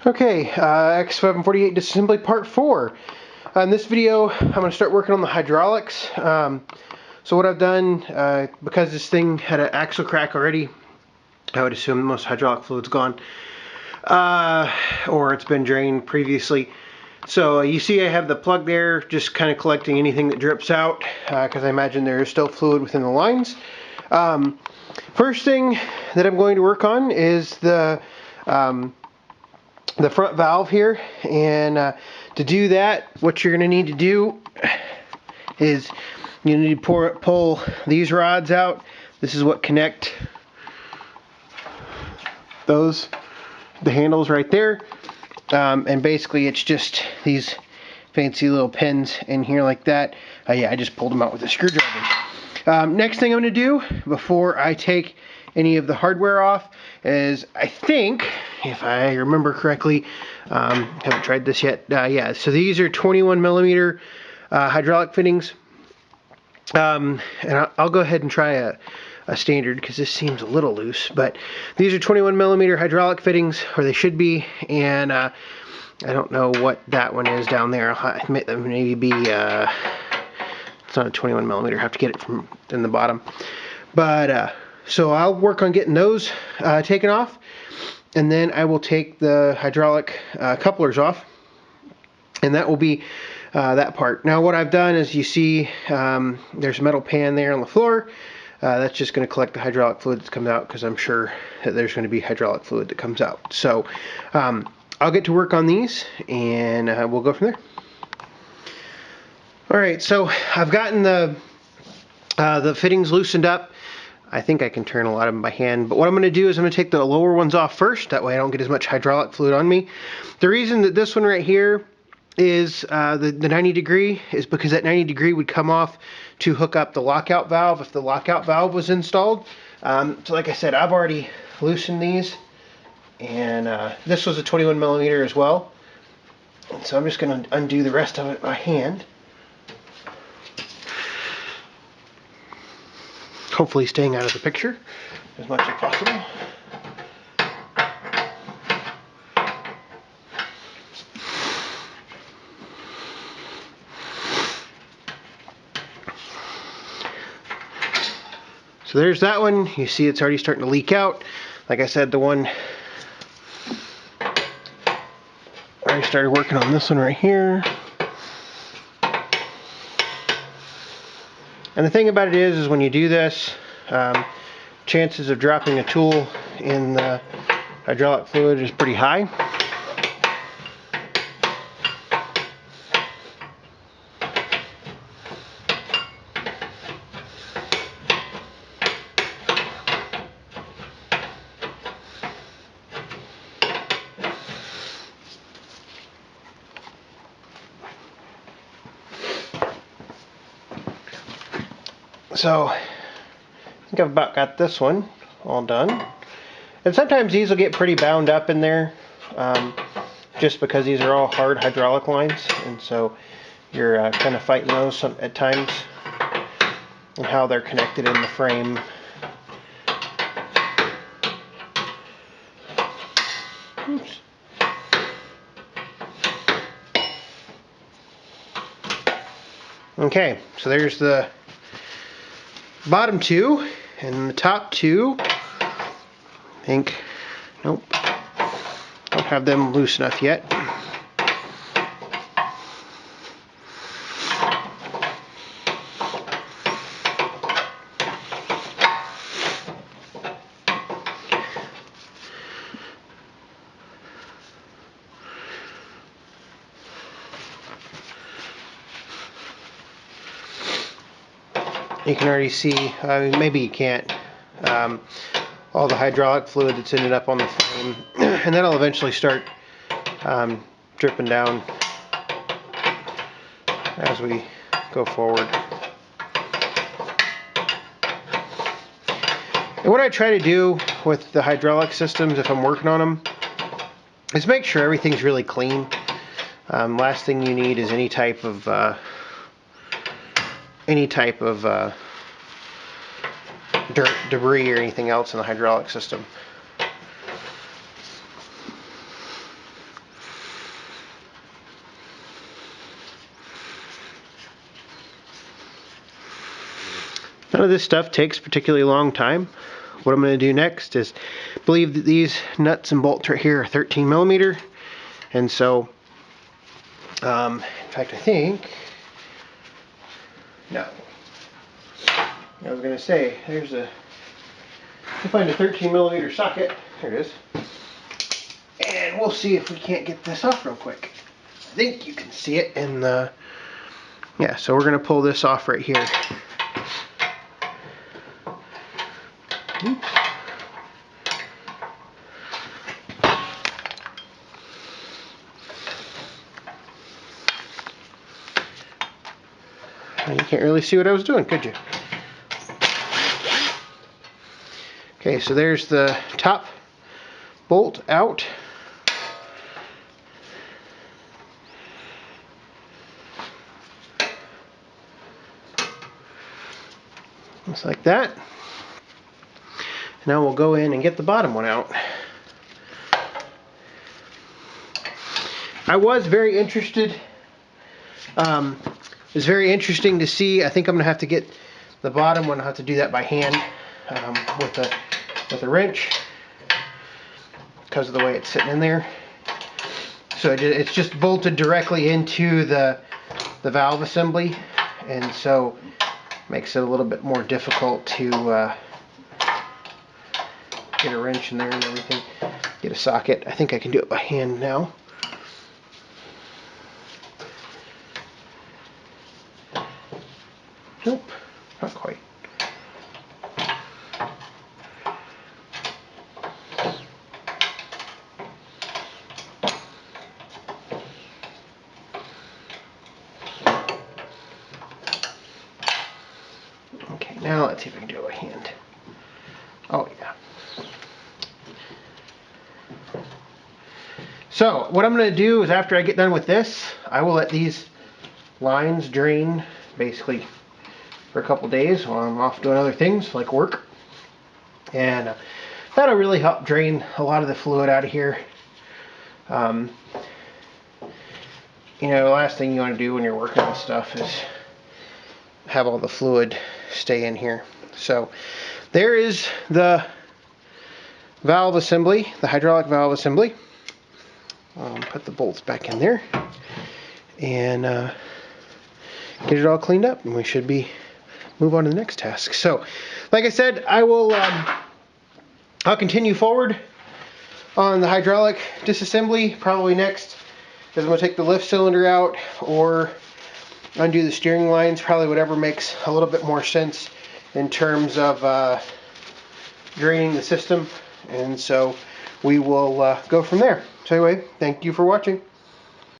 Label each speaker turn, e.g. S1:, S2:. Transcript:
S1: Okay, X748 Disassembly Part 4. In this video, I'm going to start working on the hydraulics. So what I've done, because this thing had an axle crack already, I would assume most hydraulic fluid's gone, or it's been drained previously. So you see I have the plug there, just kind of collecting anything that drips out, because I imagine there is still fluid within the lines. First thing that I'm going to work on is the front valve here, and to do that, what you're going to need to do is you need to pull these rods out. This is what connect the handles right there, and basically it's just these fancy little pins in here like that. Yeah, I just pulled them out with a screwdriver. Next thing I'm going to do before I take any of the hardware off is, I think, if I remember correctly, haven't tried this yet, yeah, so these are 21 millimeter hydraulic fittings, and I'll go ahead and try a standard because this seems a little loose, but these are 21 millimeter hydraulic fittings, or they should be, and I don't know what that one is down there. I'll admit that maybe be it's not a 21 millimeter. I have to get it from in the bottom, but so I'll work on getting those taken off, and then I will take the hydraulic couplers off, and that will be that part. Now what I've done is, you see there's a metal pan there on the floor. That's just going to collect the hydraulic fluid that comes out, because I'm sure that there's going to be hydraulic fluid that comes out. So I'll get to work on these, and we'll go from there. Alright, so I've gotten the fittings loosened up. I think I can turn a lot of them by hand, but what I'm going to do is I'm going to take the lower ones off first. That way I don't get as much hydraulic fluid on me. The reason that this one right here is the 90 degree is because that 90 degree would come off to hook up the lockout valve if the lockout valve was installed. So like I said, I've already loosened these, and this was a 21 millimeter as well. And so I'm just going to undo the rest of it by hand. Hopefully staying out of the picture as much as possible. So there's that one. You see it's already starting to leak out. Like I said, the one I already started working on this one right here. And the thing about it is when you do this, chances of dropping a tool in the hydraulic fluid is pretty high. So I think I've about got this one all done. And sometimes these will get pretty bound up in there, just because these are all hard hydraulic lines, and so you're kind of fighting those at times, and how they're connected in the frame. Oops. Okay, so there's the bottom two, and the top two, I think, nope, don't have them loose enough yet. You can already see, maybe you can't, all the hydraulic fluid that's ended up on the frame, and that'll eventually start dripping down as we go forward. And what I try to do with the hydraulic systems, if I'm working on them, is make sure everything's really clean. Last thing you need is any type of dirt, debris, or anything else in the hydraulic system. None of this stuff takes particularly long time. What I'm going to do next is, I believe that these nuts and bolts right here are 13 millimeter, and so, in fact, I think, no. I was going to say, there's a, we'll find a 13 millimeter socket. There it is. And we'll see if we can't get this off real quick. I think you can see it in the, yeah, so we're going to pull this off right here. Oops. You can't really see what I was doing, could you? Okay, so there's the top bolt out. Just like that. Now we'll go in and get the bottom one out. I was very interested. It was very interesting to see. I think I'm going to have to get the bottom one. I'll have to do that by hand with a wrench because of the way it's sitting in there. So it's just bolted directly into the valve assembly, and so makes it a little bit more difficult to get a wrench in there and everything. Get a socket. I think I can do it by hand now. Nope, not quite. Okay, now let's see if I can do it by hand. Oh yeah. So what I'm going to do is, after I get done with this, I will let these lines drain basically for a couple days while I'm off doing other things like work, and that'll really help drain a lot of the fluid out of here. You know, the last thing you want to do when you're working with stuff is have all the fluid stay in here. So there is the valve assembly, the hydraulic valve assembly. Put the bolts back in there and get it all cleaned up, and we should move on to the next task. So like I said, I'll continue forward on the hydraulic disassembly. Probably next is I'm going to take the lift cylinder out or undo the steering lines, probably whatever makes a little bit more sense in terms of draining the system, and so we will go from there. So anyway, thank you for watching.